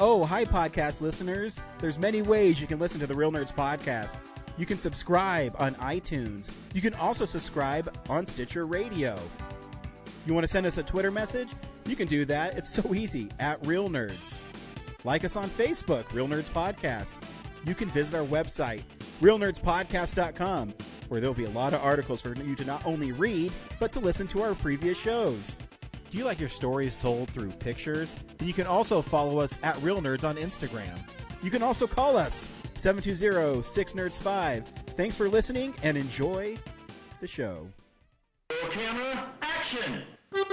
Oh, hi, podcast listeners. There's many ways you can listen to the Real Nerds podcast. You can subscribe on iTunes. You can also subscribe on Stitcher Radio. You want to send us a Twitter message? You can do that. It's so easy, at Real Nerds. Like us on Facebook, Real Nerds Podcast. You can visit our website, realnerdspodcast.com, where there'll be a lot of articles for you to not only read, but to listen to our previous shows. Do you like your stories told through pictures? Then you can also follow us at Real Nerds on Instagram. You can also call us, 720-6nerds5. Thanks for listening and enjoy the show. Camera, action! Well,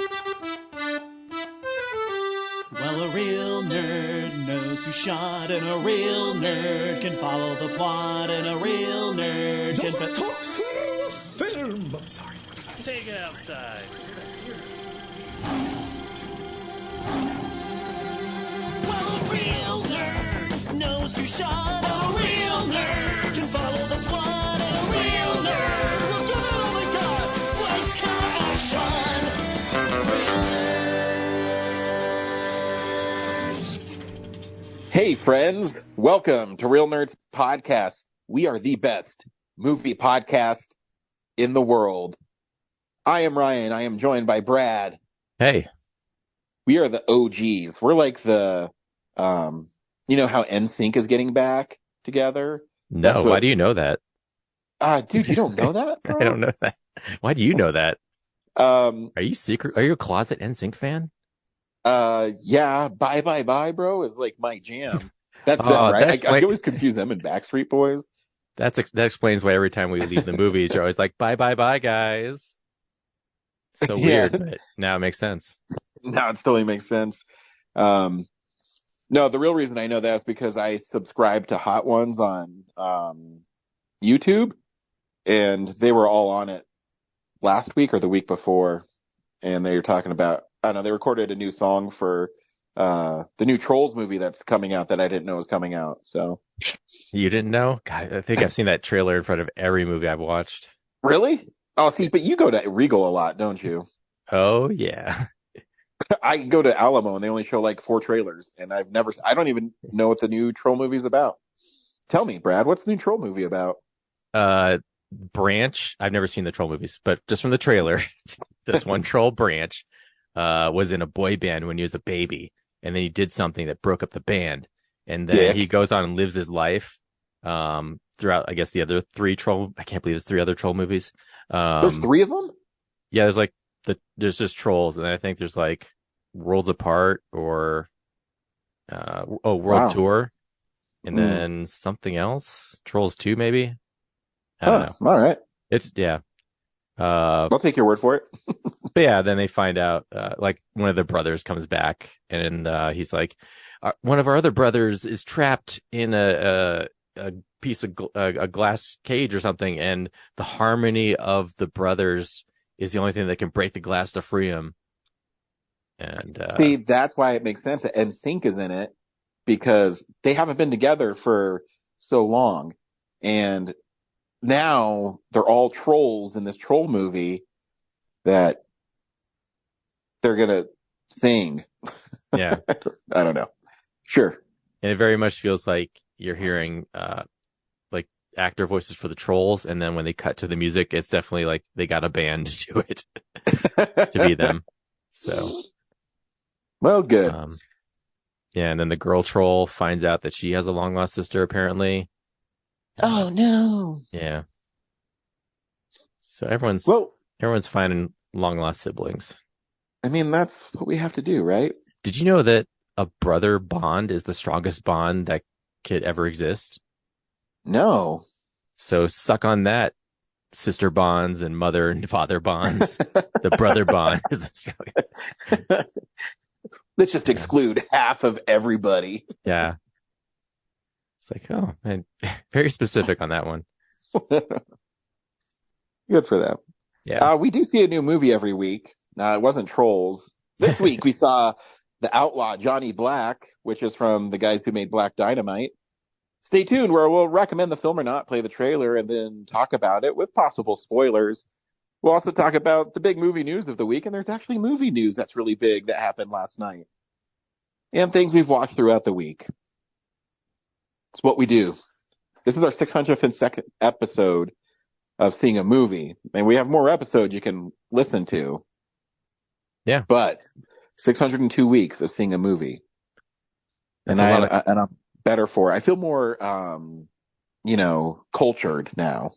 a real nerd knows who shot, and a real nerd can follow the plot, and a real nerd can... talk film! I'm sorry. Take it outside. Well, a real nerd knows who shot, and a real nerd can follow the plot, and a real nerd will give it all they got. Lights, camera, action! Real nerds. Hey, friends. Welcome to Real Nerds Podcast. We are the best movie podcast in the world. I am Ryan. I am joined by Brad. Hey. We are the OGs. We're like the, you know how NSYNC is getting back together? No, why do you know that? Dude, you don't know that? I don't know that. Why do you know that? Are you a closet NSYNC fan? Yeah, Bye Bye Bye, bro, is like my jam. That's them, right? I always confuse them and Backstreet Boys. That explains why every time we leave the movies, you're always like, bye, bye, bye, guys. So weird, but now it makes sense. Now it totally makes sense. No, the real reason I know that is because I subscribe to Hot Ones on YouTube, and they were all on it last week or the week before, and they were talking about, I don't know, they recorded a new song for the new Trolls movie that's coming out that I didn't know was coming out. So you didn't know? God, I think I've seen that trailer in front of every movie I've watched. Really? Oh, see, but you go to Regal a lot, don't you? Oh, yeah. I go to Alamo and they only show like 4 trailers, and I don't even know what the new Troll movie's about. Tell me, Brad, what's the new Troll movie about? Branch. I've never seen the Troll movies, but just from the trailer, this one troll, Branch, was in a boy band when he was a baby, and then he did something that broke up the band, and then he goes on and lives his life throughout, I guess, the other 3 Troll. I can't believe there's 3 other Troll movies. There's 3 of them? Yeah, there's like there's just Trolls, and then I think there's like Worlds Apart or World Tour, and then something else, Trolls 2 maybe. I don't know. All right. It's I'll take your word for it. But yeah, then they find out like one of the brothers comes back, and he's like, one of our other brothers is trapped in a piece of a glass cage or something, and the harmony of the brothers is the only thing that can break the glass to free him. And see, that's why it makes sense that NSYNC is in it, because they haven't been together for so long, and now they're all trolls in this troll movie that they're gonna sing. Yeah. I don't know. Sure. And it very much feels like you're hearing like actor voices for the Trolls, and then when they cut to the music, it's definitely like they got a band to do it to be them. So, well, good. Yeah, and then the girl troll finds out that she has a long lost sister, apparently. Oh no. Yeah. So everyone's finding long lost siblings. I mean, that's what we have to do, right? Did you know that a brother bond is the strongest bond that could ever exist? No. So suck on that, sister bonds and mother and father bonds. The brother bond is the strongest. Let's just exclude half of everybody. Yeah. It's like, oh, man, very specific on that one. Good for them. Yeah. We do see a new movie every week. It wasn't Trolls. This week we saw The Outlaw Johnny Black, which is from the guys who made Black Dynamite. Stay tuned where we'll recommend the film or not, play the trailer, and then talk about it with possible spoilers. We'll also talk about the big movie news of the week, and there's actually movie news that's really big that happened last night. and things we've watched throughout the week. It's what we do. This is our 602nd episode of Seeing a Movie, and we have more episodes you can listen to. Yeah. But 602 weeks of seeing a movie. And I'm better for it. I feel more, cultured now.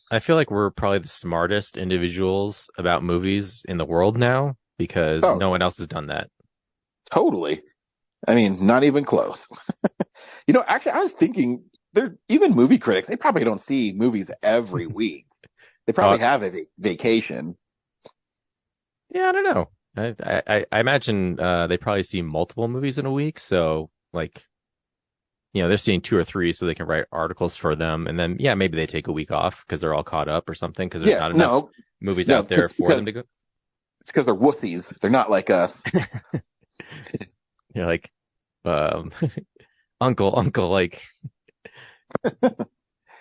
I feel like we're probably the smartest individuals about movies in the world now because no one else has done that. Totally. I mean, not even close. Actually, I was thinking, even movie critics, they probably don't see movies every week. They probably have a vacation. Yeah, I don't know. I imagine they probably see multiple movies in a week. So, they're seeing 2 or 3 so they can write articles for them. And then, maybe they take a week off because they're all caught up or something because there's not enough movies out there for them to go. It's because they're wussies. They're not like us. You're like, uncle, like, I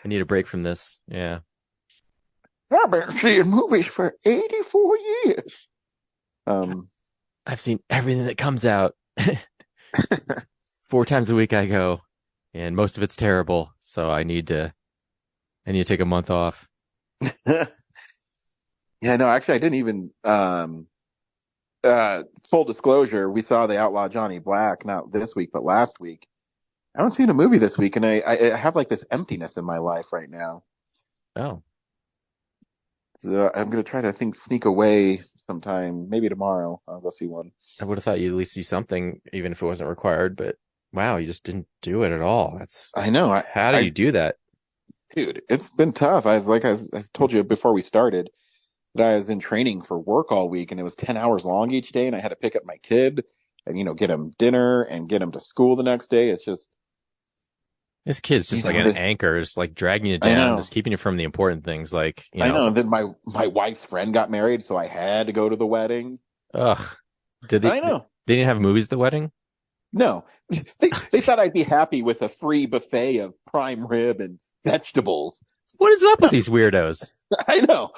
need a break from this. Yeah. I've been seeing movies for 84 years. I've seen everything that comes out. 4 times a week I go, and most of it's terrible. So I need to take a month off. Yeah, no, actually I didn't even, full disclosure, we saw the Outlaw Johnny Black, not this week, but last week. I haven't seen a movie this week, and I have like this emptiness in my life right now. Oh. So I'm going to try to sneak away sometime, maybe tomorrow. I'll go see one. I would have thought you'd at least see something, even if it wasn't required, but wow, you just didn't do it at all. I know. How do you do that? Dude, it's been tough. I told you before we started that I was in training for work all week, and it was 10 hours long each day, and I had to pick up my kid and, get him dinner and get him to school the next day. It's just, this kid's just like an anchor, just like dragging you down, just keeping you from the important things. Like, I know. And then my wife's friend got married, so I had to go to the wedding. Ugh. I know. They didn't have movies at the wedding? No. They thought I'd be happy with a free buffet of prime rib and vegetables. What is up with these weirdos? I know.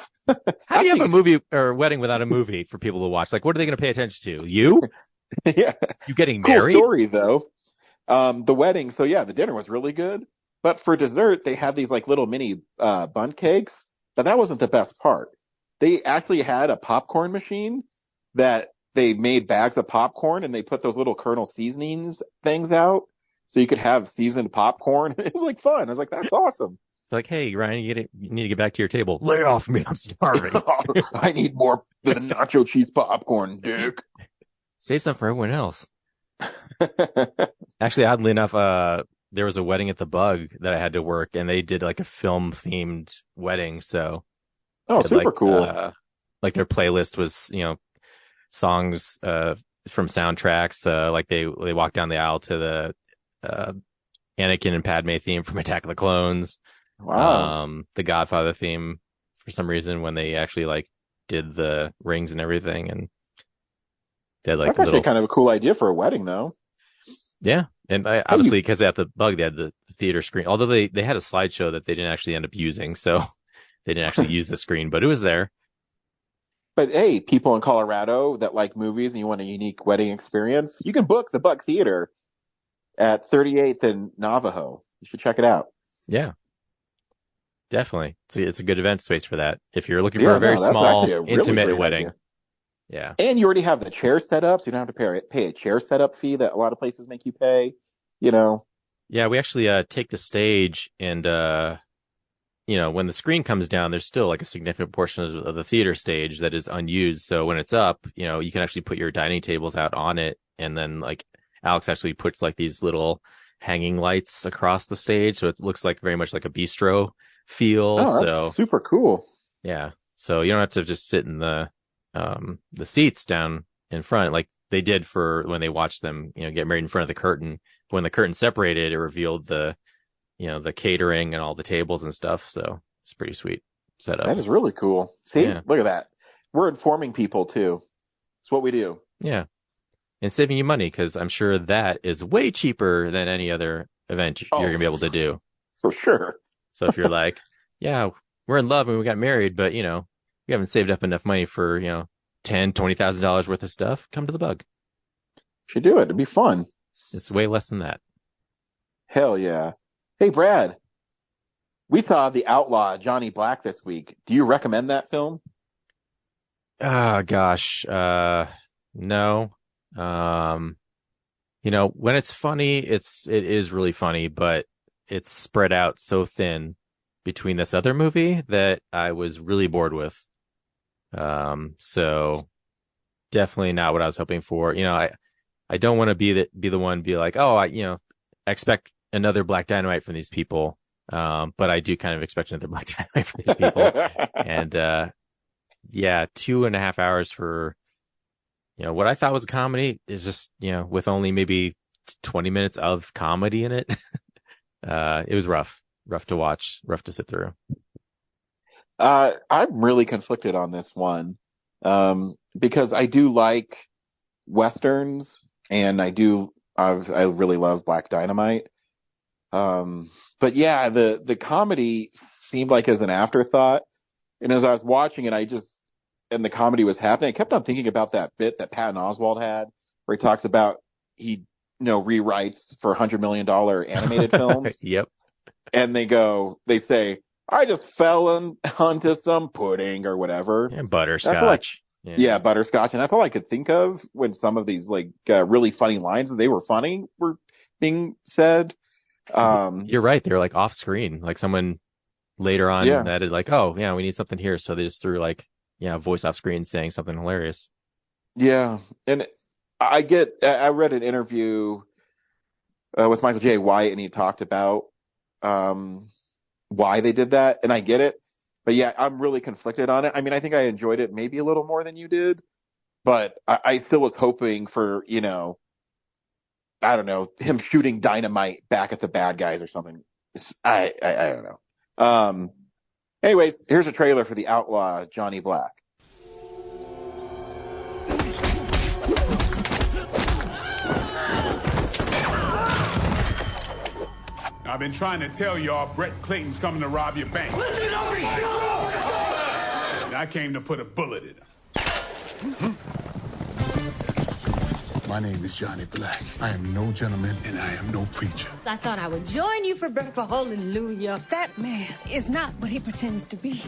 How do you have a movie or a wedding without a movie for people to watch? Like, what are they going to pay attention to? You? Yeah. You getting married? Cool story, though. The wedding, so yeah, the dinner was really good. But for dessert, they had these like little mini bundt cakes. But that wasn't the best part. They actually had a popcorn machine that they made bags of popcorn, and they put those little Colonel seasonings things out so you could have seasoned popcorn. It was like fun. I was like, that's awesome. It's like, hey, Ryan, you need to get back to your table. Lay off me. I'm starving. I need more than nacho cheese popcorn, Dick. Save some for everyone else. Actually, oddly enough, there was a wedding at the Bug that I had to work, and they did like a film themed wedding. So, super cool. Like their playlist was, songs from soundtracks. Like they walked down the aisle to the Anakin and Padme theme from Attack of the Clones. Wow. The Godfather theme for some reason when they actually like did the rings and everything, and they had like that's actually kind of a cool idea for a wedding, though. Yeah, and obviously because at the Bug they had the theater screen, although they had a slideshow that they didn't actually end up using, so they didn't actually use the screen, but it was there. But hey, people in Colorado that like movies and you want a unique wedding experience, you can book the Bug Theater at 38th and Navajo. You should check it out. Yeah, definitely. It's a good event space for that. If you're looking for a very small, really intimate wedding. Idea. Yeah. And you already have the chair set up, so you don't have to pay a chair setup fee that a lot of places make you pay, Yeah, we actually take the stage, and when the screen comes down, there's still like a significant portion of the theater stage that is unused. So when it's up, you can actually put your dining tables out on it, and then like Alex actually puts like these little hanging lights across the stage, so it looks like very much like a bistro feel. Oh, that's super cool. Yeah, so you don't have to just sit in the seats down in front like they did for when they watched them, get married in front of the curtain. When the curtain separated, it revealed the catering and all the tables and stuff. So it's pretty sweet setup. That is really cool. See, Look at that. We're informing people too. It's what we do. Yeah. And saving you money, because I'm sure that is way cheaper than any other event you're going to be able to do. For sure. So if you're like, yeah, we're in love and we got married, but we haven't saved up enough money for, $10,000, $20,000 worth of stuff, come to the Bug. Should do it. It'd be fun. It's way less than that. Hell yeah. Hey, Brad, we saw The Outlaw Johnny Black this week. Do you recommend that film? Oh gosh. No. When it's funny, it is really funny, but it's spread out so thin between this other movie that I was really bored with. So definitely not what I was hoping for. I don't want to be the one be like, oh, I expect another Black Dynamite from these people. But I do kind of expect another Black Dynamite from these people. And, 2.5 hours for, what I thought was a comedy is just, with only maybe 20 minutes of comedy in it. It was rough to watch, rough to sit through. I'm really conflicted on this one. Because I do like Westerns and I really love Black Dynamite. But yeah, the comedy seemed like as an afterthought. And as I was watching it, and the comedy was happening, I kept on thinking about that bit that Patton Oswalt had where he talks about he rewrites for $100 million animated films. Yep. And they say, I just fell onto some pudding or whatever. And butterscotch. Yeah, butterscotch. And that's all I could think of when some of these really funny lines that they were funny were being said. You're right. They're like off screen. Like someone later on added like, oh yeah, we need something here. So they just threw voice off screen saying something hilarious. Yeah. And I read an interview with Michael J. White and he talked about why they did that. And I get it. But yeah, I'm really conflicted on it. I mean, I think I enjoyed it maybe a little more than you did, but I still was hoping for, I don't know, him shooting dynamite back at the bad guys or something. I don't know. Anyways, here's a trailer for The Outlaw Johnny Black. I've been trying to tell y'all Brett Clayton's coming to rob your bank. Listen up and shut up! And I came to put a bullet in him. My name is Johnny Black. I am no gentleman and I am no preacher. I thought I would join you for breakfast. Hallelujah. That man is not what he pretends to be.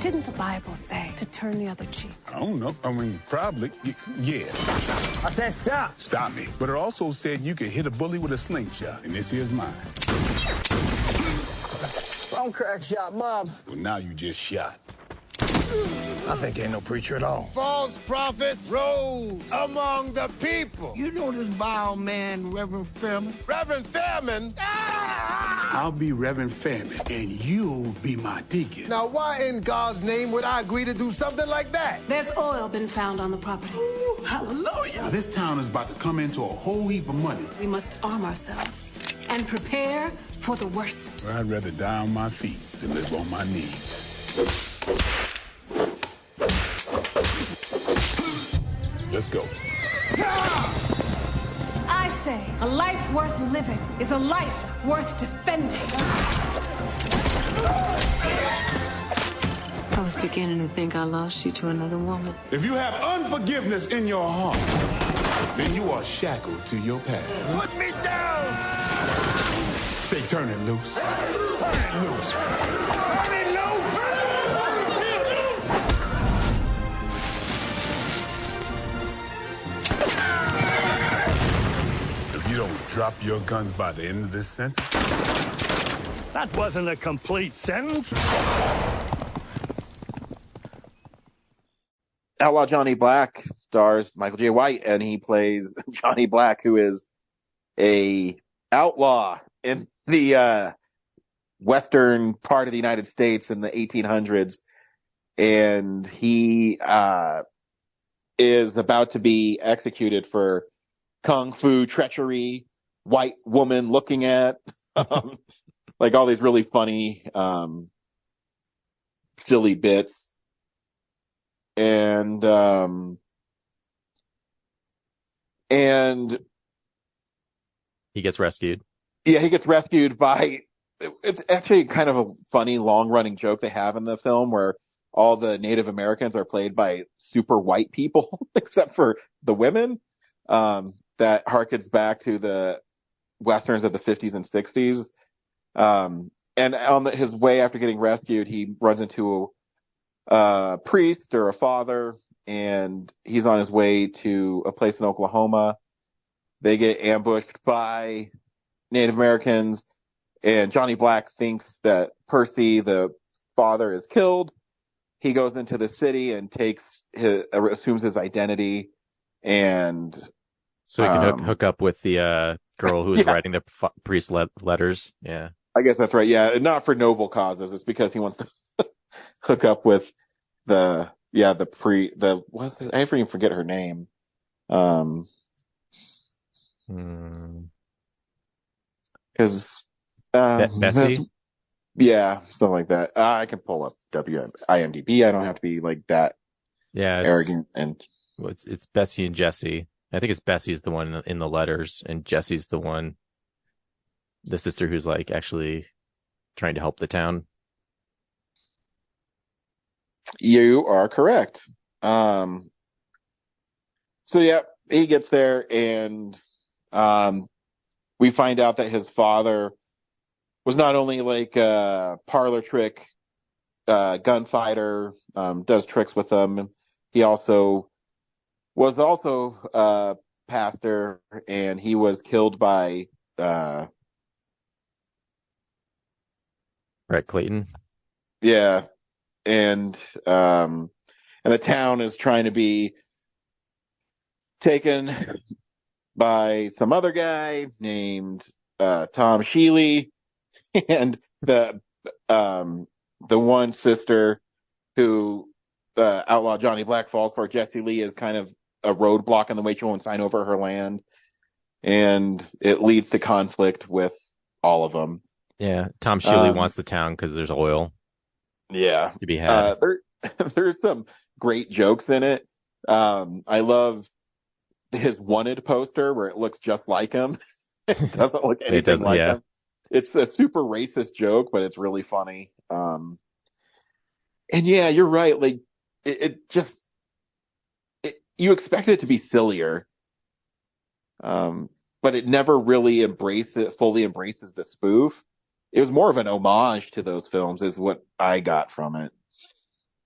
Didn't the Bible say to turn the other cheek? I don't know. I mean, probably. Yeah. I said stop. Stop me. But it also said you could hit a bully with a slingshot. And this here's mine. Don't crack shot, Bob. Well, now you just shot. I think ain't no preacher at all. False prophets rose among the people. You know this vile man, Reverend Fairman? Reverend Fairman? I'll be Reverend Fairman, and you'll be my deacon. Now, why in God's name would I agree to do something like that? There's oil been found on the property. Hallelujah. Now, this town is about to come into a whole heap of money. We must arm ourselves and prepare for the worst. I'd rather die on my feet than live on my knees. Let's go. I say a life worth living is a life worth defending. I was beginning to think I lost you to another woman. If you have unforgiveness in your heart, then you are shackled to your past. Put me down! Say, turn it loose. Turn it loose. Turn it loose! If you don't drop your guns by the end of this sentence. That wasn't a complete sentence. Outlaw Johnny Black stars Michael J. White, and he plays Johnny Black, who is a outlaw in the western part of the United States in the 1800s. And he is about to be executed for kung fu treachery, white woman looking at, like all these really funny, silly bits. And he gets rescued. Yeah, he gets rescued by, it's actually kind of a funny long running joke they have in the film where all the Native Americans are played by super white people, except for the women. That harkens back to the Westerns of the 50s and 60s. And on his way after getting rescued, he runs into a priest or a father, and he's on his way to a place in Oklahoma. They get ambushed by Native Americans, and Johnny Black thinks that Percy, the father, is killed. He goes into the city and assumes his identity, and so he can hook up with the girl who was writing the priest letters. Yeah, I guess that's right. Yeah, not for noble causes. It's because he wants to hook up with I even forget her name. Because Bessie. Yeah, something like that. I can pull up IMDb. I don't have to be like that. Yeah, arrogant and it's Bessie and Jesse. I think it's Bessie's the one in the letters, and Jesse's the sister who's like actually trying to help the town. You are correct. So yeah, he gets there, and we find out that his father was not only like a parlor trick gunfighter, does tricks with them. He was also a pastor, and he was killed by Brett Clayton. Yeah, and the town is trying to be taken by some other guy named Tom Sheely, and the one sister who Outlaw Johnny Black falls for, Jessie Lee, is kind of a roadblock in the way. She won't sign over her land, and it leads to conflict with all of them. Yeah, Tom Sheely wants the town because there's oil. Yeah, to be had. There's some great jokes in it. I love his wanted poster where it looks just like him. It doesn't look anything like him. It's a super racist joke, but it's really funny. And yeah, you're right. Like you expect it to be sillier, but it never really fully embraces the spoof. It was more of an homage to those films, is what I got from it.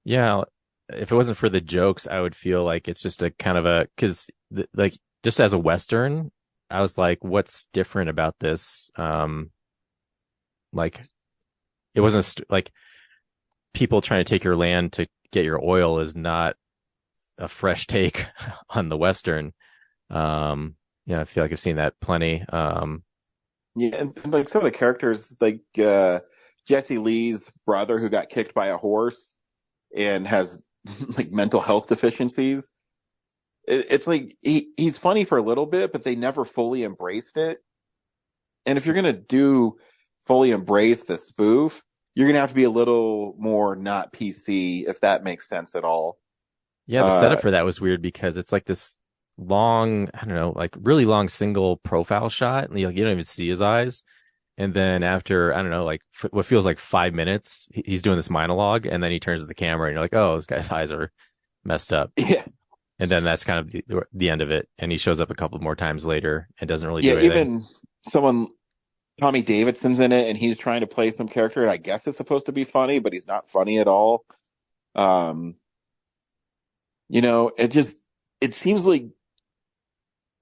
Yeah, if it wasn't for the jokes, I would feel like it's just a kind of because like just as a Western, I was like, what's different about this? Like it wasn't like people trying to take your land to get your oil is not a fresh take on the Western. I feel like I've seen that plenty. Yeah, and like some of the characters, like Jesse Lee's brother who got kicked by a horse and has like mental health deficiencies. It's like he's funny for a little bit, but they never fully embraced it. And if you're gonna fully embrace the spoof, you're gonna have to be a little more not PC, if that makes sense at all. Yeah, the setup for that was weird because it's like this long, I don't know, like really long single profile shot, and you don't even see his eyes. And then after, I don't know, like what feels like 5 minutes, he's doing this monologue, and then he turns to the camera, and you're like, oh, this guy's eyes are messed up. Yeah. And then that's kind of the end of it. And he shows up a couple more times later and doesn't really do anything. Even Tommy Davidson's in it, and he's trying to play some character, and I guess it's supposed to be funny, but he's not funny at all. It seems like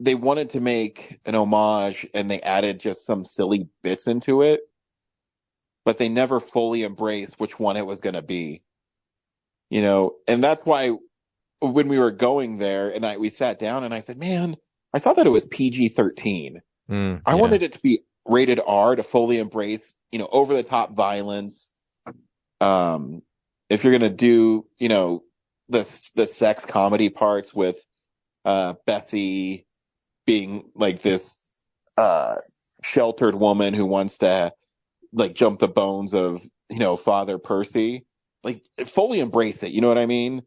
they wanted to make an homage, and they added just some silly bits into it, but they never fully embraced which one it was going to be. And that's why when we were going there, and we sat down, and I said, man, I thought that it was PG-13. I wanted it to be rated R to fully embrace, over the top violence. If you're going to do, the sex comedy parts with Bessie being like this sheltered woman who wants to like jump the bones of, Father Percy, like fully embrace it. You know what I mean?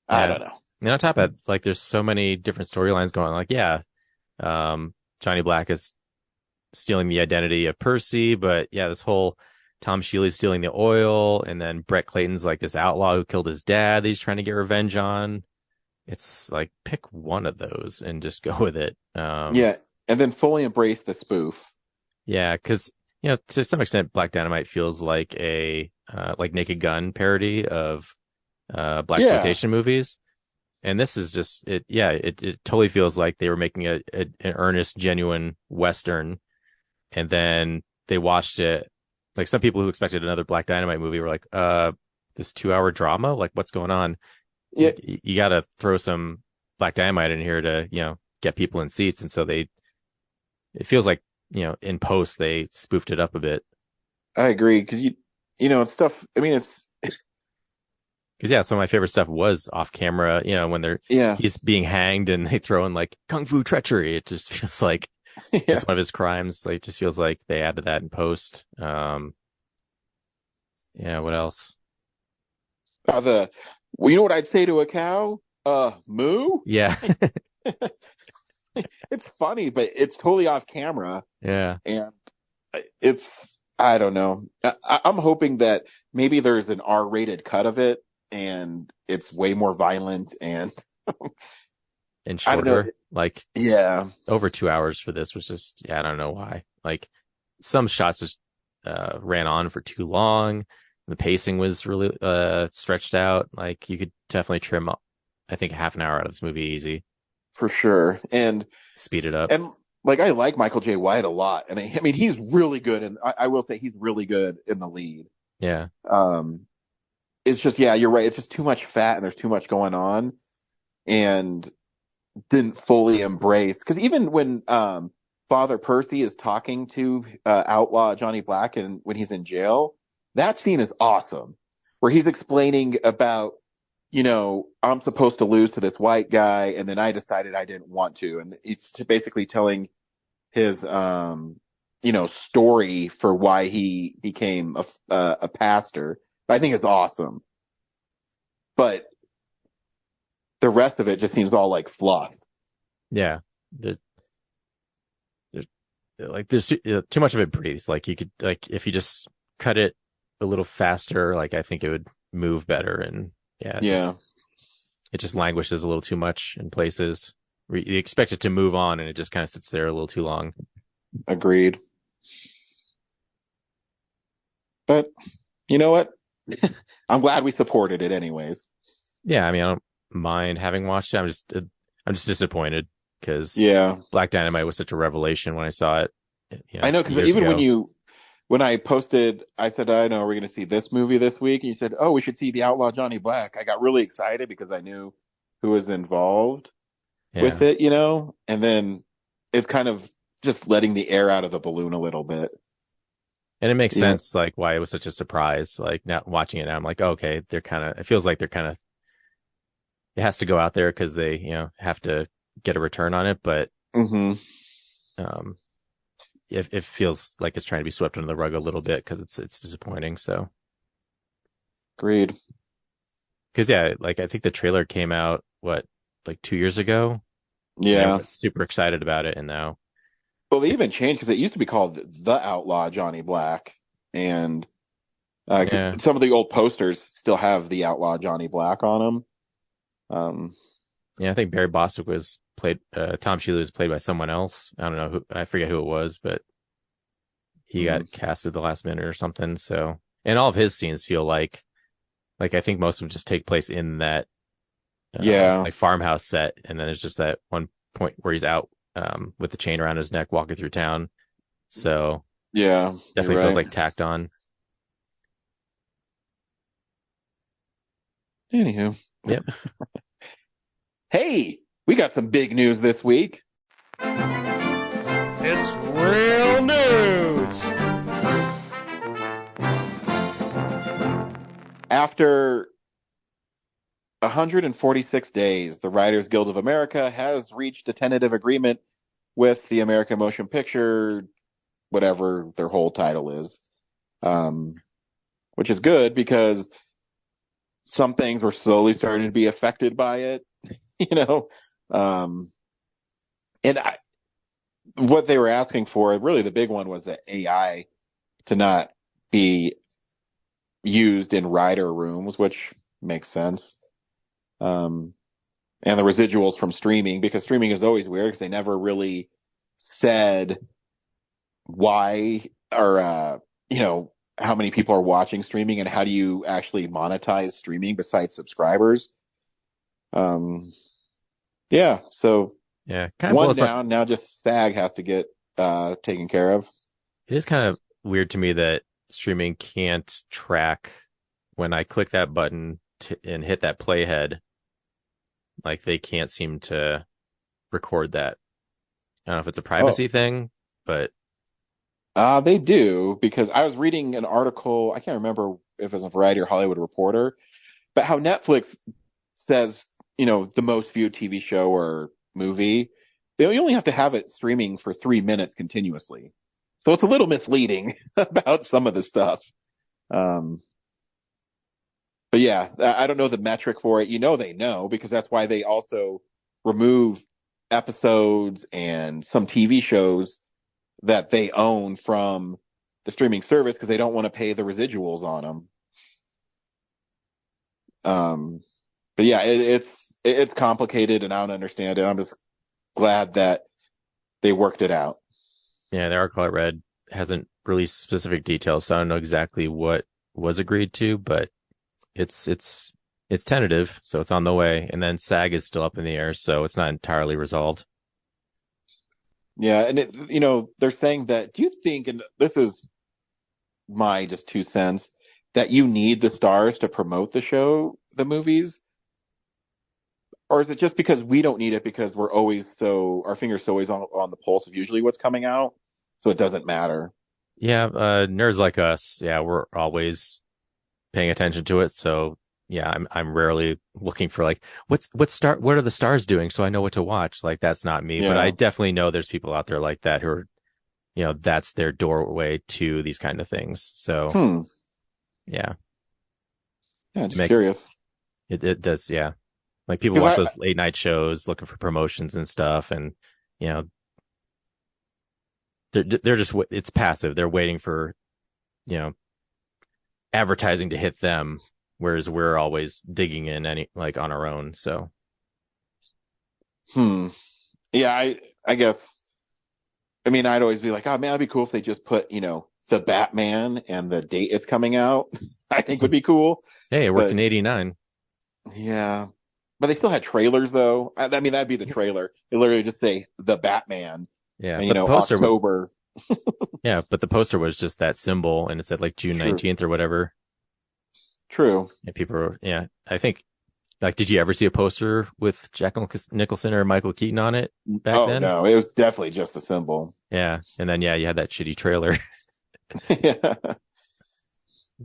I don't know. And on top of it, like there's so many different storylines going on. Like, Johnny Black is stealing the identity of Percy, but this whole Tom Shealy's stealing the oil, and then Brett Clayton's like this outlaw who killed his dad that he's trying to get revenge on. It's like, pick one of those and just go with it. Yeah, and then fully embrace the spoof. Yeah, because to some extent, Black Dynamite feels like a like Naked Gun parody of blaxploitation movies, and this is just it. Yeah, it totally feels like they were making an earnest, genuine Western, and then they watched it. Like, some people who expected another Black Dynamite movie were like, this 2-hour drama, like, what's going on? Yeah, you got to throw some Black Dynamite in here to get people in seats, and so it feels like in post they spoofed it up a bit. I agree, because it's stuff. I mean, it's because some of my favorite stuff was off camera. When he's being hanged and they throw in like Kung Fu Treachery. It just feels like it's one of his crimes. Like, it just feels like they added that in post. What else? You know what I'd say to a cow? Moo? Yeah. It's funny, but it's totally off camera. Yeah. And I don't know. I'm hoping that maybe there's an R-rated cut of it and it's way more violent and shorter. I don't know. Like, over 2 hours for this was just, I don't know why. Like, some shots just ran on for too long. The pacing was really stretched out. Like, you could definitely trim up, I think, half an hour out of this movie easy. For sure. And speed it up. And like, I like Michael J. White a lot. And I mean, he's really good. And I will say he's really good in the lead. Yeah. It's just, you're right. It's just too much fat and there's too much going on, and didn't fully embrace. Because even when Father Percy is talking to outlaw Johnny Black, and when he's in jail, that scene is awesome, where he's explaining about, I'm supposed to lose to this white guy, and then I decided I didn't want to. And it's basically telling his, story for why he became a pastor. I think it's awesome. But the rest of it just seems all like fluff. Yeah. There's too much of it breathes. Like, you could, like, if you just cut it a little faster, like, I think it would move better. And it just languishes a little too much in places. You expect it to move on, and it just kind of sits there a little too long. Agreed. But you know what? I'm glad we supported it anyways. Yeah, I mean, I don't mind having watched it. I'm just disappointed because Black Dynamite was such a revelation when I saw it. I know, because even when I posted, I said, I know we're going to see this movie this week, and you said, oh, we should see The Outlaw Johnny Black. I got really excited because I knew who was involved with it, and then it's kind of just letting the air out of the balloon a little bit. And it makes sense, like, why it was such a surprise. Like, now watching it now, I'm like, oh, okay, it feels like it has to go out there because they, have to get a return on it. But it feels like it's trying to be swept under the rug a little bit because it's disappointing. So, agreed. Because like, I think the trailer came out like 2 years ago. Yeah, I'm super excited about it, and now. Well, they even changed, because it used to be called The Outlaw Johnny Black, and some of the old posters still have The Outlaw Johnny Black on them. I think Barry Bostwick was played. Tom Shealy was played by someone else. I don't know I forget who it was, but he got casted at the last minute or something. So, and all of his scenes feel like I think most of them just take place in that like farmhouse set, and then there's just that one point where he's out with the chain around his neck walking through town. So definitely feels like tacked on. Anywho. Yep. Hey, we got some big news this week. It's real news. After 146 days, the Writers Guild of America has reached a tentative agreement with the American Motion Picture, whatever their whole title is, which is good because some things were slowly starting to be affected by it, and what they were asking for, really the big one, was the AI to not be used in writer rooms, which makes sense. And the residuals from streaming, because streaming is always weird because they never really said why or how many people are watching streaming and how do you actually monetize streaming besides subscribers. Yeah, so Yeah, kind of one blows down. Now just SAG has to get taken care of. It is kind of weird to me that streaming can't track when I click that button and hit that playhead. Like they can't seem to record that. I don't know if it's a privacy thing, but they do, because I was reading an article. I can't remember if it was a Variety or Hollywood Reporter, but how Netflix says, the most viewed TV show or movie, they only have to have it streaming for 3 minutes continuously. So it's a little misleading about some of the stuff. But yeah, I don't know the metric for it. They know, because that's why they also remove episodes and some TV shows that they own from the streaming service because they don't want to pay the residuals on them. But yeah, it's complicated and I don't understand it. I'm just glad that they worked it out. Yeah, the article I read hasn't released specific details, so I don't know exactly what was agreed to, but it's tentative, so it's on the way. And then SAG is still up in the air, so it's not entirely resolved. Yeah, and they're saying that. Do you think, and this is my just 2 cents, that you need the stars to promote the movies? Or is it just because we don't need it because we're always our fingers always on the pulse of usually what's coming out, so it doesn't matter? Yeah, nerds like us, we're always paying attention to it. So yeah, I'm rarely looking for like what are the stars doing so I know what to watch. Like that's not me, but I definitely know there's people out there like that who are, that's their doorway to these kind of things. So yeah, just curious. It does, yeah. Like people watch those late night shows looking for promotions and stuff, and they're just, it's passive. They're waiting for advertising to hit them, whereas we're always digging in on our own. So yeah, I guess, I'd always be like, oh man, it'd be cool if they just put the Batman and the date it's coming out. I think would be cool. Hey, it worked in 89. Yeah, but they still had trailers though. That'd be the trailer. It literally just say the Batman. Yeah, and, October. Yeah, but the poster was just that symbol, and it said like June 19th or whatever. True. And people were, I think, like, did you ever see a poster with Jack Nicholson or Michael Keaton on it back then? No, it was definitely just a symbol. Yeah, and then you had that shitty trailer. Yeah.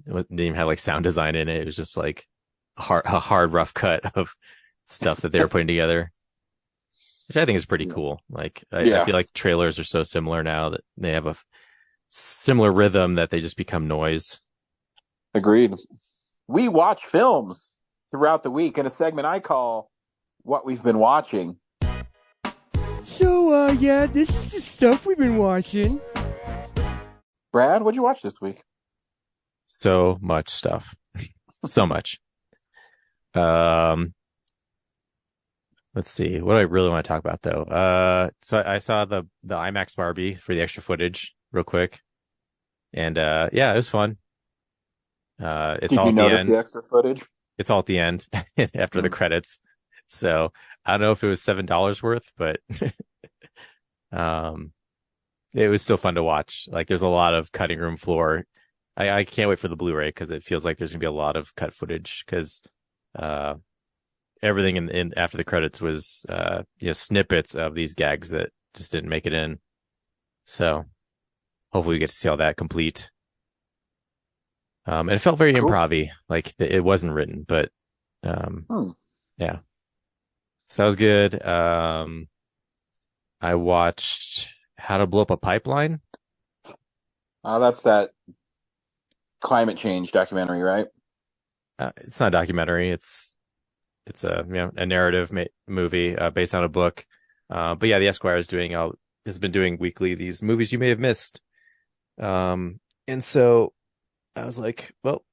It didn't even have like sound design in it. It was just like a hard rough cut of stuff that they were putting together, which I think is pretty cool. Like, I feel like trailers are so similar now that they have a similar rhythm that they just become noise. Agreed. We watch films throughout the week in a segment I call What We've Been Watching. So, this is the stuff we've been watching. Brad, what'd you watch this week? So much stuff. So much. Let's see. What do I really want to talk about though? So I saw the IMAX Barbie for the extra footage real quick. And, it was fun. It's Did all you at the notice end. the extra footage? It's all at the end after the credits. So I don't know if it was $7 worth, but, it was still fun to watch. Like there's a lot of cutting room floor. I can't wait for the Blu-ray because it feels like there's gonna be a lot of cut footage because, everything in after the credits was snippets of these gags that just didn't make it in. So hopefully we get to see all that complete. And it felt very improv-y, like it wasn't written, but yeah. So that was good. I watched How to Blow Up a Pipeline. That's that climate change documentary, right? It's not a documentary. It's a narrative movie based on a book. But yeah, the Esquire has been doing weekly these movies you may have missed. And so I was like, well,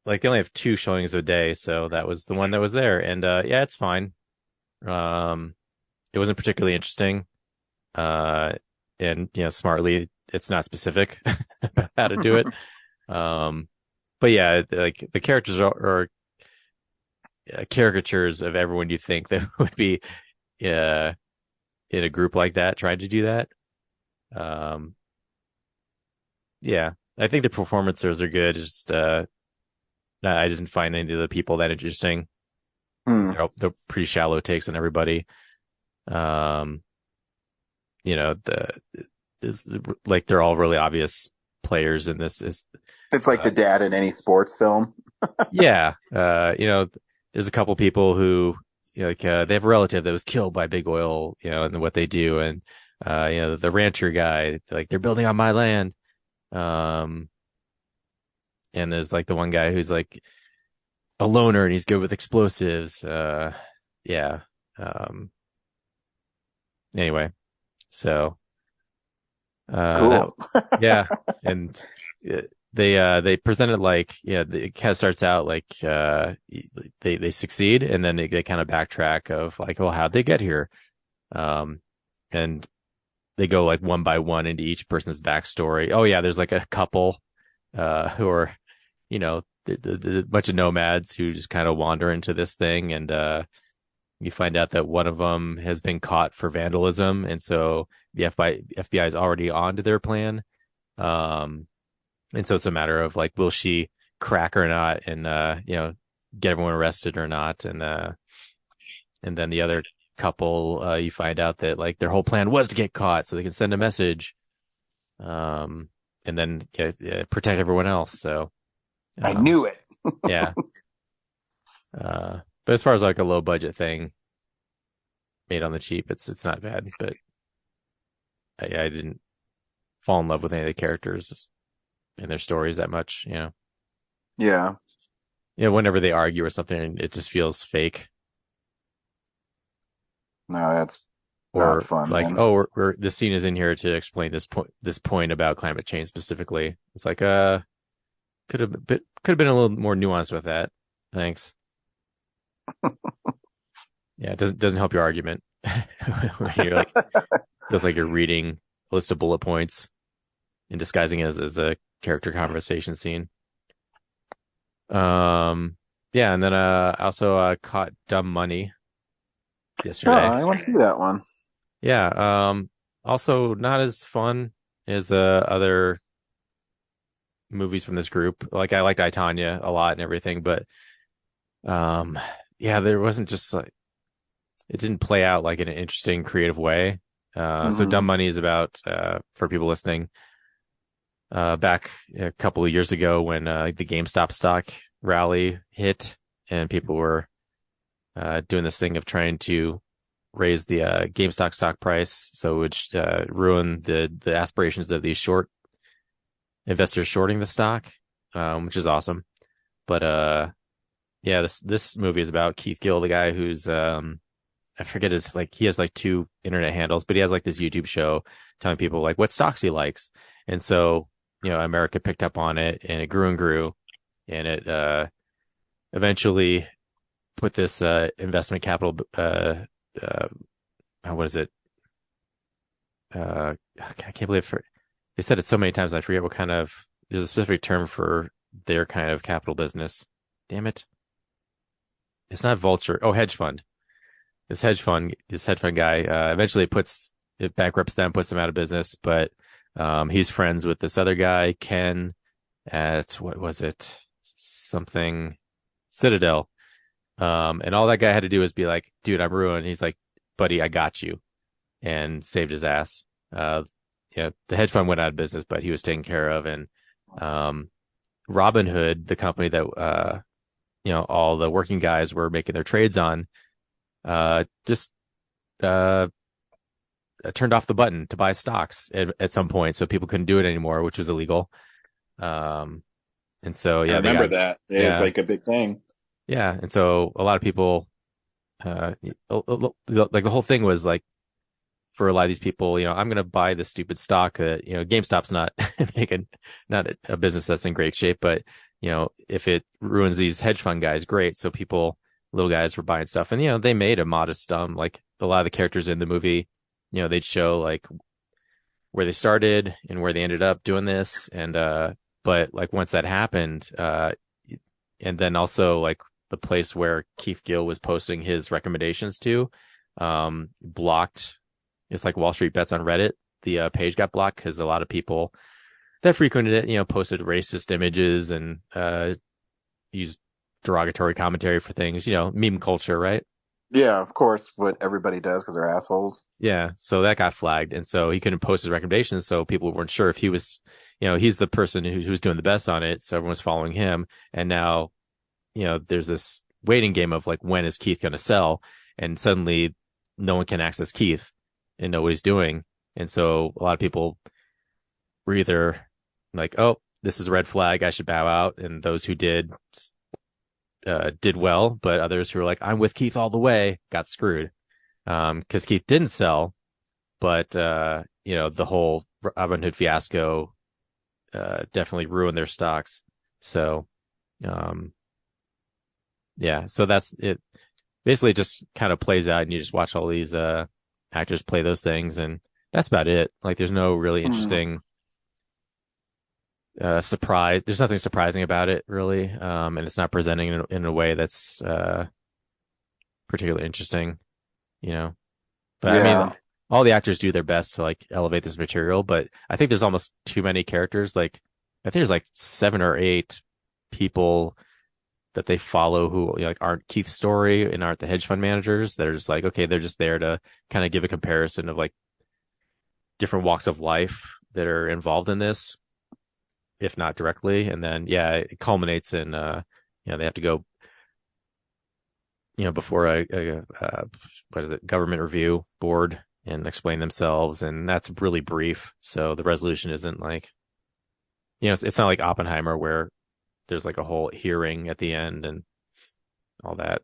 like they only have 2 showings a day, so that was the one that was there, and yeah, it's fine. It wasn't particularly interesting, and smartly, it's not specific about how to do it. But yeah, like the characters are caricatures of everyone you think that would be in a group like that trying to do that. Yeah, I think the performances are good. Just I didn't find any of the people that interesting. They're pretty shallow takes on everybody. It's like they're all really obvious players in this. It's like the dad in any sports film. Yeah. There's a couple people who, they have a relative that was killed by big oil, and what they do. And, the rancher guy, like, they're building on my land. And there's like the one guy who's like a loner and he's good with explosives. Yeah. Anyway, so, cool. Yeah. And they present it like, it kind of starts out like, they succeed and then they kind of backtrack of like, well, how'd they get here? And they go like one by one into each person's backstory. Oh yeah, there's like a couple, who are, the bunch of nomads who just kind of wander into this thing. And, you find out that one of them has been caught for vandalism. And so the FBI is already onto their plan. And so it's a matter of like, will she crack or not? And, get everyone arrested or not. And then the other couple, you find out that like their whole plan was to get caught so they can send a message. And then protect everyone else. So I knew it. Yeah. But as far as like a low budget thing made on the cheap, it's not bad, but I didn't fall in love with any of the characters and their stories that much, Yeah. Whenever they argue or something, it just feels fake. No, that's or not fun. Like, man. oh, this scene is in here to explain this point about climate change specifically. It's like, could have been a little more nuanced with that. Thanks. Yeah, it doesn't help your argument. You're like, feels like you're reading a list of bullet points and disguising it as a character conversation scene. Yeah, and then I also caught Dumb Money yesterday. Oh, I want to see that one. Yeah, also not as fun as other movies from this group. Like I liked I, Tonya a lot and everything, but yeah, there wasn't just like, it didn't play out like in an interesting, creative way. So Dumb Money is about, for people listening, back a couple of years ago when, the GameStop stock rally hit and people were, doing this thing of trying to raise the, GameStop stock price. So which, ruin the aspirations of these short investors shorting the stock, which is awesome. But, yeah, this movie is about Keith Gill, the guy who's, I forget he has like 2 internet handles, but he has like this YouTube show telling people like what stocks he likes. And so, America picked up on it and it grew and grew and it, eventually put this, investment capital, what is it? I can't believe they said it so many times. I forget what kind of, there's a specific term for their kind of capital business. Damn it. It's not vulture. Oh, hedge fund. This hedge fund guy, eventually it bankrupts them, puts them out of business, but, he's friends with this other guy, Ken, at, what was it? Something Citadel. And all that guy had to do was be like, dude, I'm ruined. He's like, buddy, I got you, and saved his ass. The hedge fund went out of business, but he was taken care of. And, Robinhood, the company that, all the working guys were making their trades on, just turned off the button to buy stocks at some point, so people couldn't do it anymore, which was illegal. And so, yeah, I remember that. It's like a big thing. Yeah, and so a lot of people, like the whole thing was like for a lot of these people, I'm going to buy this stupid stock that, GameStop's not not a business that's in great shape, but, if it ruins these hedge fund guys, great. So little guys were buying stuff and, they made a modest like a lot of the characters in the movie, they'd show like where they started and where they ended up doing this. And, but like once that happened, and then also like the place where Keith Gill was posting his recommendations to, blocked. It's like Wall Street Bets on Reddit. The page got blocked because a lot of people that frequented it, posted racist images and used derogatory commentary for things, meme culture, right? Yeah, of course, what everybody does because they're assholes. Yeah, so that got flagged, and so he couldn't post his recommendations, so people weren't sure if he was, he's the person who's doing the best on it, so everyone was following him, and now, there's this waiting game of like, when is Keith going to sell? And suddenly no one can access Keith and know what he's doing. And so a lot of people were either like, oh, this is a red flag, I should bow out. And those who did well, but others who were like, I'm with Keith all the way, got screwed. Cause Keith didn't sell, but, the whole Robin Hood fiasco, definitely ruined their stocks. So, yeah, so that's it. Basically, it just kind of plays out, and you just watch all these actors play those things, and that's about it. Like, there's no really interesting surprise. There's nothing surprising about it, really, and it's not presenting in a way that's particularly interesting, But yeah. I mean, all the actors do their best to like elevate this material, but I think there's almost too many characters. Like, I think there's like 7 or 8 people that they follow who aren't Keith's story and aren't the hedge fund managers. They're just like, okay, they're just there to kind of give a comparison of like different walks of life that are involved in this, if not directly. And then, yeah, it culminates in, they have to go, before a government review board and explain themselves. And that's really brief. So the resolution isn't like, it's not like Oppenheimer where there's like a whole hearing at the end and all that.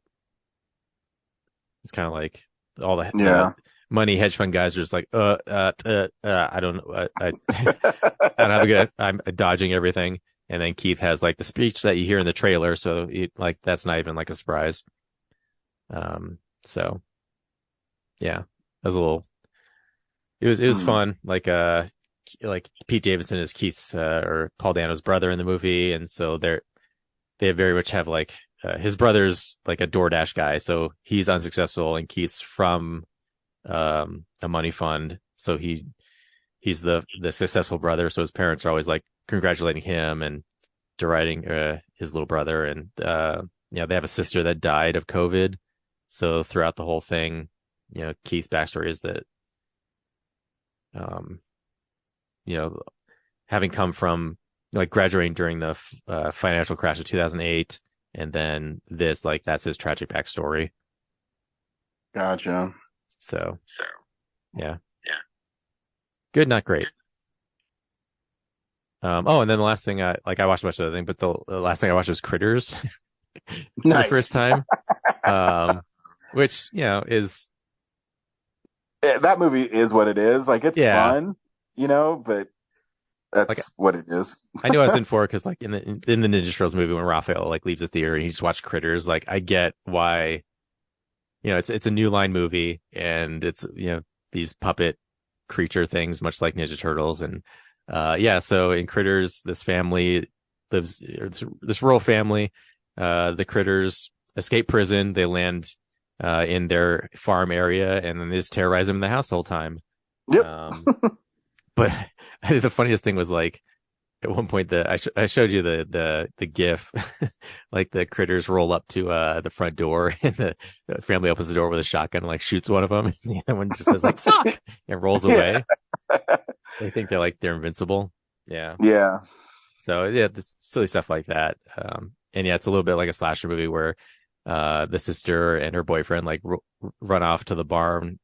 It's kind of like all the money hedge fund guys are just like, I don't know. I don't have a good, I'm dodging everything. And then Keith has like the speech that you hear in the trailer. So that's not even like a surprise. So yeah, it was it was fun. Like Pete Davidson is Keith's or Paul Dano's brother in the movie, and so they very much have like his brother's like a DoorDash guy, so he's unsuccessful, and Keith's from a money fund, so he's the successful brother. So his parents are always like congratulating him and deriding his little brother, and they have a sister that died of COVID. So throughout the whole thing, Keith's backstory is that having come from like graduating during the financial crash of 2008, and then this, like, that's his tragic backstory. Gotcha. So yeah. Good, not great. And then the last thing I watched a bunch of other things, but the last thing I watched was Critters for the first time. Which, is that movie is what it is. Like, it's fun, but that's like, what it is. I knew I was in for it because, like, in the Ninja Turtles movie, when Raphael like leaves the theater and he just watched Critters, like, I get why. It's a New Line movie, and it's these puppet creature things, much like Ninja Turtles, and so in Critters, this family lives, this rural family. The Critters escape prison. They land in their farm area, and then they just terrorize them in the house the whole time. Yep. But the funniest thing was, like, at one point I showed you the GIF, like the critters roll up to the front door, and the family opens the door with a shotgun and like shoots one of them, and the other one just says like "fuck" and rolls away. They think they're invincible. Yeah. Yeah. So yeah, this silly stuff like that. And yeah, it's a little bit like a slasher movie where the sister and her boyfriend like run off to the barn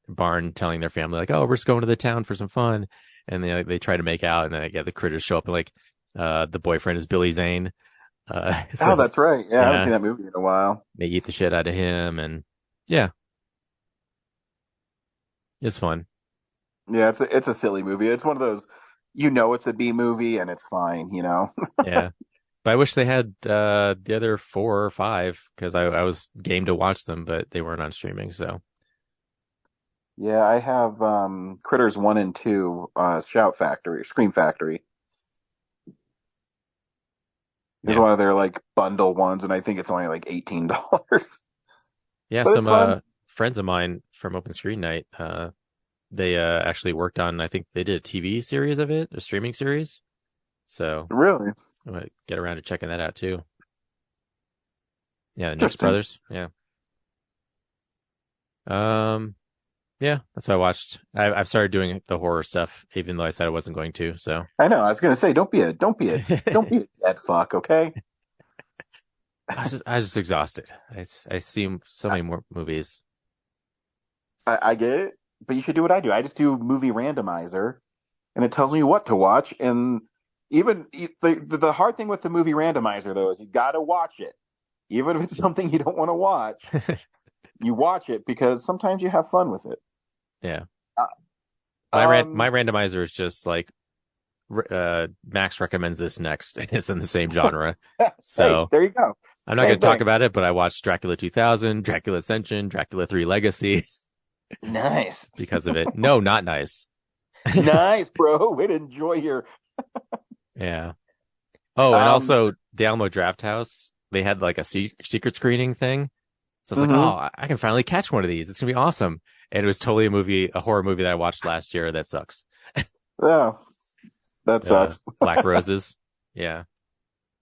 telling their family like, oh, we're just going to the town for some fun. And they try to make out, and then the critters show up, and like the boyfriend is Billy Zane. So, that's right. Yeah, I haven't seen that movie in a while. They eat the shit out of him, and yeah, it's fun. Yeah, it's a silly movie. It's one of those, it's a B movie and it's fine, Yeah. But I wish they had the other 4 or 5 because I was game to watch them, but they weren't on streaming. So Yeah, I have Critters 1 and 2, Scream Factory. It's yeah, one of their like bundle ones, and I think it's only like $18. yeah. But it's Some fun. friends of mine from Open Screen Night, they actually worked on. I think they did a TV series of it, a streaming series. So Really I might get around to checking that out too. Yeah, the Nix interesting. Brothers. Yeah. Um. Yeah, that's what I watched. I've started doing the horror stuff, even though I said I wasn't going to. So I know. I was gonna say, don't be a dead fuck, okay? I was just exhausted. I see so many more movies. I get it, but you should do what I do. I just do movie randomizer, and it tells me what to watch. And even the hard thing with the movie randomizer though is you got to watch it, even if it's something you don't want to watch. You watch it because sometimes you have fun with it. Yeah. Uh, My randomizer is just like Max recommends this next, and it's in the same genre. So hey, there you go. I'm not going to talk about it, but I watched Dracula 2000, Dracula Ascension, Dracula 3 Legacy. Nice. Because of it. No, not nice. Nice, bro. Way to enjoy your. Yeah. Oh, and also the Alamo Draft House, they had like a secret screening thing. So I was like, oh, I can finally catch one of these. It's going to be awesome. And it was totally a horror movie that I watched last year that sucks. Yeah, that sucks. Black Roses. Yeah.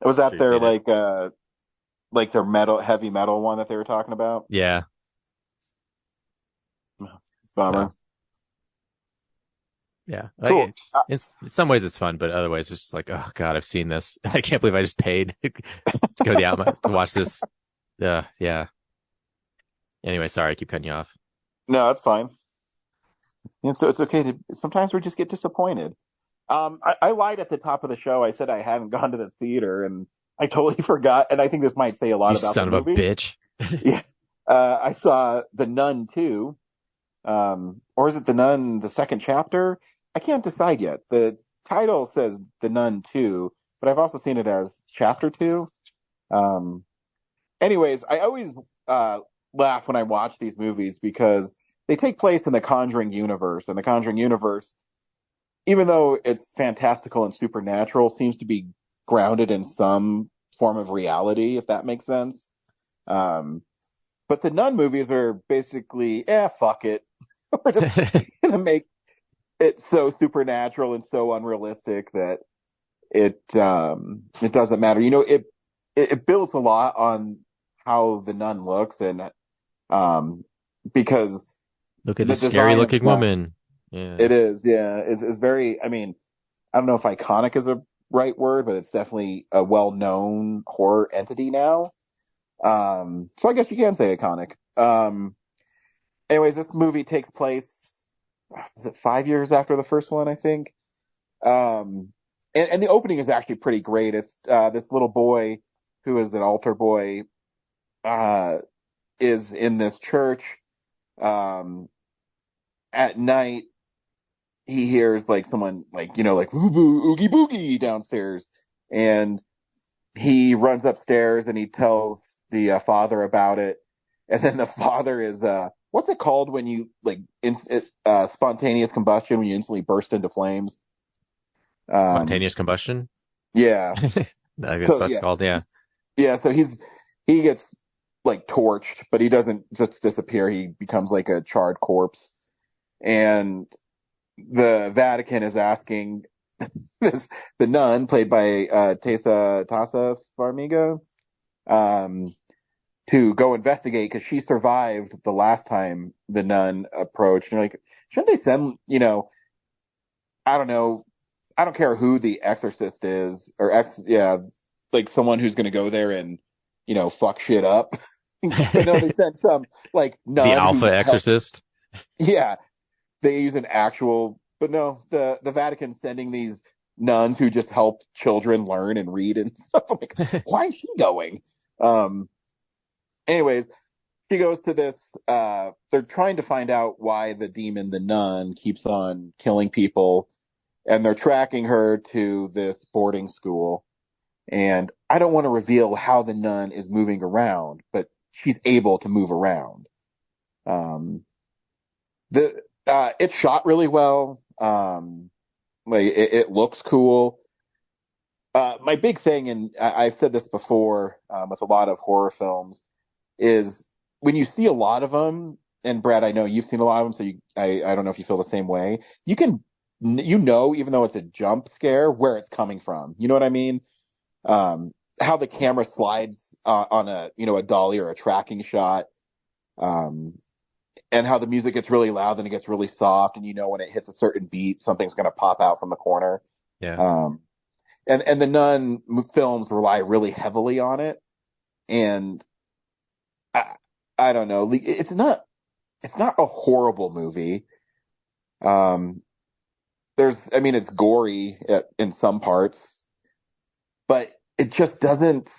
Was that their like their heavy metal one that they were talking about? Yeah. Bummer. So, yeah. Cool. In some ways it's fun, but otherwise it's just like, oh God, I've seen this. I can't believe I just paid to go to the Alamo to watch this. Yeah. Anyway, sorry, I keep cutting you off. No, that's fine. And so it's okay sometimes we just get disappointed. I lied at the top of the show. I said I hadn't gone to the theater, and I totally forgot. And I think this might say a lot about son the of movie. A bitch. Yeah. I saw The Nun 2. Or is it The Nun, the second chapter? I can't decide yet. The title says The Nun 2, but I've also seen it as Chapter 2. Anyways, I always laugh when I watch these movies because they take place in the Conjuring universe, and the Conjuring universe, even though it's fantastical and supernatural, seems to be grounded in some form of reality, if that makes sense. But the Nun movies are basically, fuck it. We're just gonna make it so supernatural and so unrealistic that it doesn't matter. It builds a lot on how the nun looks, and because look at the scary looking woman. Yeah, it is. Yeah, it's very. I mean, I don't know if iconic is a right word, but it's definitely a well-known horror entity now. So I guess you can say iconic. Anyways, this movie takes place, is it 5 years after the first one, I think? And the opening is actually pretty great. It's this little boy who is an altar boy is in this church. At night, he hears like someone like oogie boogie downstairs, and he runs upstairs and he tells the father about it. And then the father is what's it called when you like spontaneous combustion, when you instantly burst into flames? Spontaneous combustion. Yeah, I guess that's called. Yeah. Yeah. So he gets like torched, but he doesn't just disappear. He becomes like a charred corpse, and the Vatican is asking the nun, played by Tessa Farmiga, to go investigate because she survived the last time the nun approached. And like, shouldn't they send, I don't know, I don't care who the exorcist is, or like someone who's going to go there and, fuck shit up. But no, they sent some like nun. The alpha exorcist. Yeah. They use an actual, but no, the Vatican sending these nuns who just help children learn and read and stuff. I'm like, why is she going? Anyways, she goes to this. They're trying to find out why the demon, the nun, keeps on killing people, and they're tracking her to this boarding school. And I don't want to reveal how the nun is moving around, but she's able to move around. It's shot really well. It looks cool. My big thing, and I've said this before with a lot of horror films, is when you see a lot of them, and Brad, I know you've seen a lot of them, so I don't know if you feel the same way. Even though it's a jump scare, where it's coming from. You know what I mean? How the camera slides on a dolly or a tracking shot, and how the music gets really loud, then it gets really soft, and when it hits a certain beat, something's going to pop out from the corner. Yeah. And the Nun films rely really heavily on it, and I don't know. It's not a horrible movie. It's gory in some parts, but it just doesn't.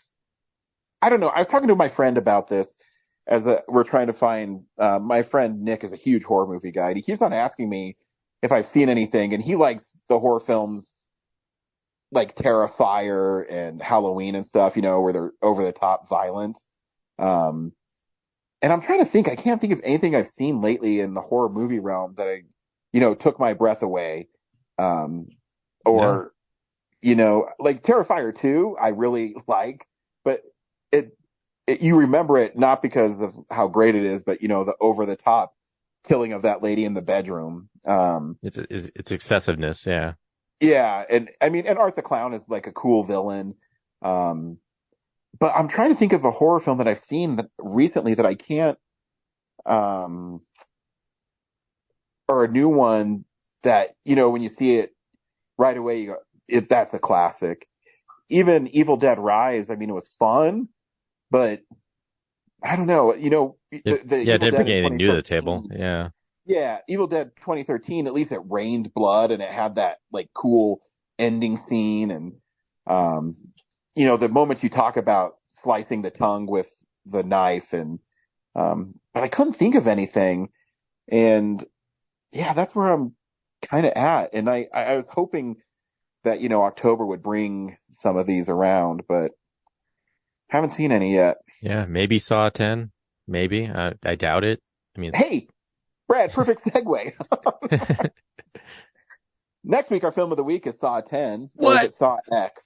I don't know. I was talking to my friend about this we're trying to find. My friend Nick is a huge horror movie guy. And he keeps on asking me if I've seen anything, and he likes the horror films like Terrifier and Halloween and stuff, where they're over the top violent. And I'm trying to think. I can't think of anything I've seen lately in the horror movie realm that took my breath away. Like Terrifier 2, I really like, but you remember it not because of how great it is, but the over the top killing of that lady in the bedroom. It's excessiveness. Yeah. Yeah. And Art the Clown is like a cool villain. But I'm trying to think of a horror film that I've seen recently that I can't, or a new one that, when you see it right away, you go, that's a classic. Even Evil Dead Rise, it was fun, but I don't know, it didn't bring anything new to the table. Yeah. Yeah. Evil Dead 2013, at least it rained blood and it had that like cool ending scene. And, the moment you talk about slicing the tongue with the knife but I couldn't think of anything. And yeah, that's where I'm kind of at. And I was hoping that, October would bring some of these around, but haven't seen any yet. Yeah. Maybe Saw 10. Maybe. I doubt it. Hey, Brad, perfect segue. Next week, our film of the week is Saw 10. What? Or is it Saw X?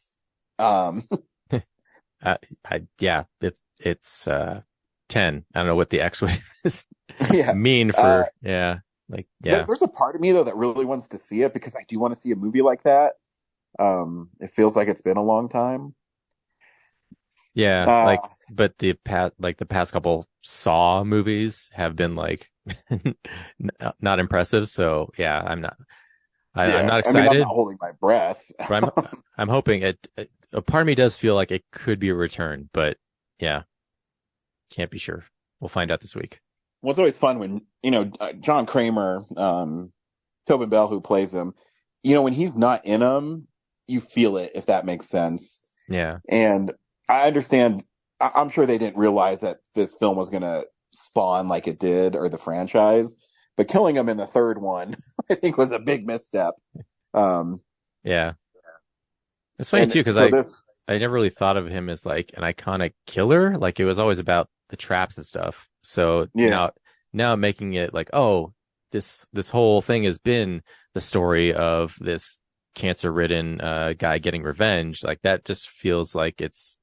It's 10. I don't know what the X would mean for, There's a part of me though that really wants to see it because I do want to see a movie like that. It feels like it's been a long time. Yeah, but the past couple Saw movies have been not impressive. So yeah, I'm not excited. I'm not holding my breath. But I'm hoping it. A part of me does feel like it could be a return, but yeah, can't be sure. We'll find out this week. Well, it's always fun when John Kramer, Tobin Bell, who plays him. When he's not in them, you feel it, if that makes sense. Yeah, and I understand. I'm sure they didn't realize that this film was going to spawn like it did, or the franchise. But killing him in the third one, I think, was a big misstep. Yeah. It's funny too, because I never really thought of him as like an iconic killer. Like it was always about the traps and stuff. So now making it like, oh, this whole thing has been the story of this cancer-ridden guy getting revenge. Like that just feels like it's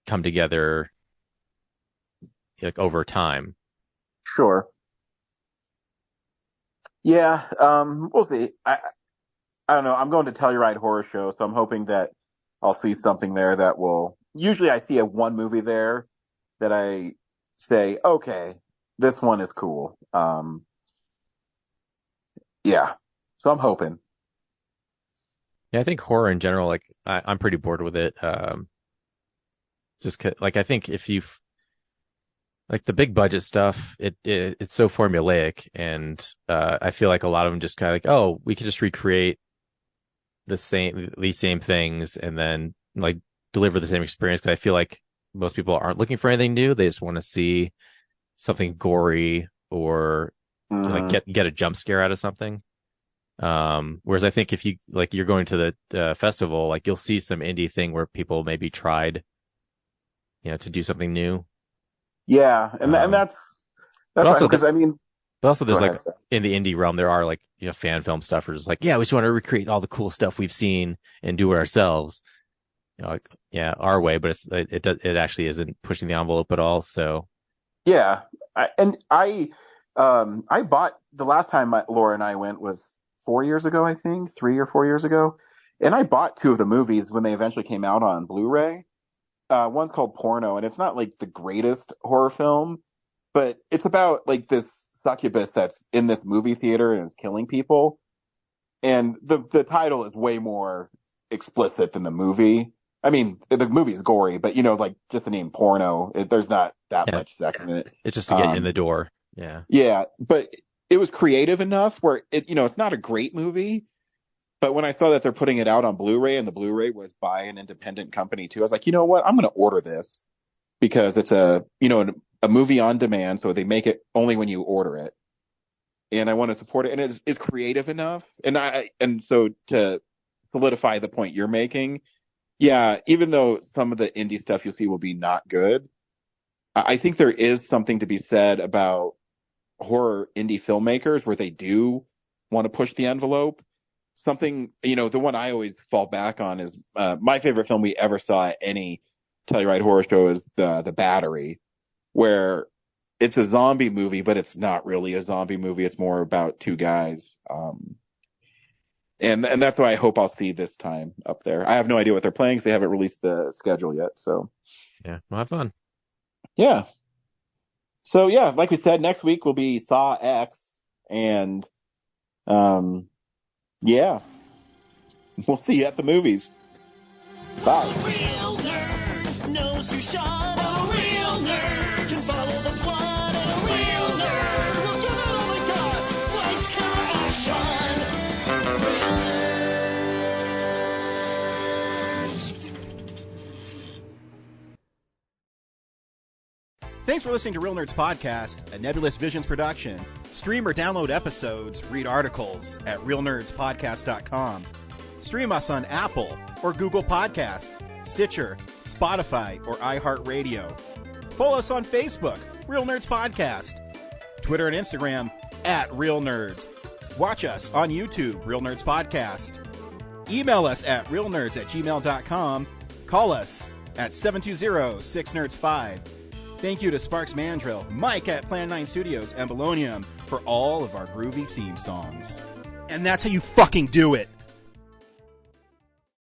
come together like over time. Sure. Yeah. We'll see. I don't know. I'm going to Telluride Horror Show, so I'm hoping that I'll see something there that will. Usually, I see one movie there that I say, okay, this one is cool. Yeah. So I'm hoping. Yeah, I think horror in general, like I'm pretty bored with it. I think if you've like the big budget stuff, it's so formulaic, and I feel like a lot of them just kind of like, oh, we could just recreate these same things and then like deliver the same experience. Because I feel like most people aren't looking for anything new; they just want to see something gory or like get a jump scare out of something. Whereas I think if you're going to the festival, like you'll see some indie thing where people maybe tried, to do something new. Yeah, and that's also because but also there's like in the indie realm there are like fan film stuffers like, yeah, we just want to recreate all the cool stuff we've seen and do it ourselves. Our way, but it actually isn't pushing the envelope at all. So yeah, I bought the last time Laura and I went was 4 years ago, I think 3 or 4 years ago, and I bought 2 of the movies when they eventually came out on Blu-ray. One's called Porno, and it's not like the greatest horror film, but it's about like this succubus that's in this movie theater and is killing people. And the title is way more explicit than the movie. I mean, the movie is gory, but like just the name Porno, there's not that much sex in it. It's just to get in the door. Yeah. Yeah, but it was creative enough where it's not a great movie. But when I saw that they're putting it out on Blu-ray and the Blu-ray was by an independent company too, I was like, you know what? I'm going to order this because it's a movie on demand. So they make it only when you order it. And I want to support it. And it's creative enough. And so to solidify the point you're making, yeah, even though some of the indie stuff you'll see will be not good, I think there is something to be said about horror indie filmmakers where they do want to push the envelope. Something, the one I always fall back on is my favorite film we ever saw at any Telluride horror show is the Battery, where it's a zombie movie, but it's not really a zombie movie. It's more about 2 guys. And that's what I hope I'll see this time up there. I have no idea what they're playing because they haven't released the schedule yet. So yeah, we'll have fun. Yeah. So yeah, like we said, next week will be Saw X, and yeah, we'll see you at the movies. Bye. A real nerd knows who shot. A real nerd can follow the plot. And a real nerd will give it all they got. Lights, camera, action. Real nerds. Thanks for listening to Real Nerds Podcast, a Nebulous Visions production. Stream or download episodes, read articles at realnerdspodcast.com. Stream us on Apple or Google Podcast, Stitcher, Spotify, or iHeartRadio. Follow us on Facebook, Real Nerds Podcast. Twitter and Instagram at Real Nerds. Watch us on YouTube, Real Nerds Podcast. Email us at realnerds@gmail.com. Call us at 720-6nerds5. Thank you to Sparks Mandrill, Mike at Plan 9 Studios, and Bolognium for all of our groovy theme songs. And that's how you fucking do it!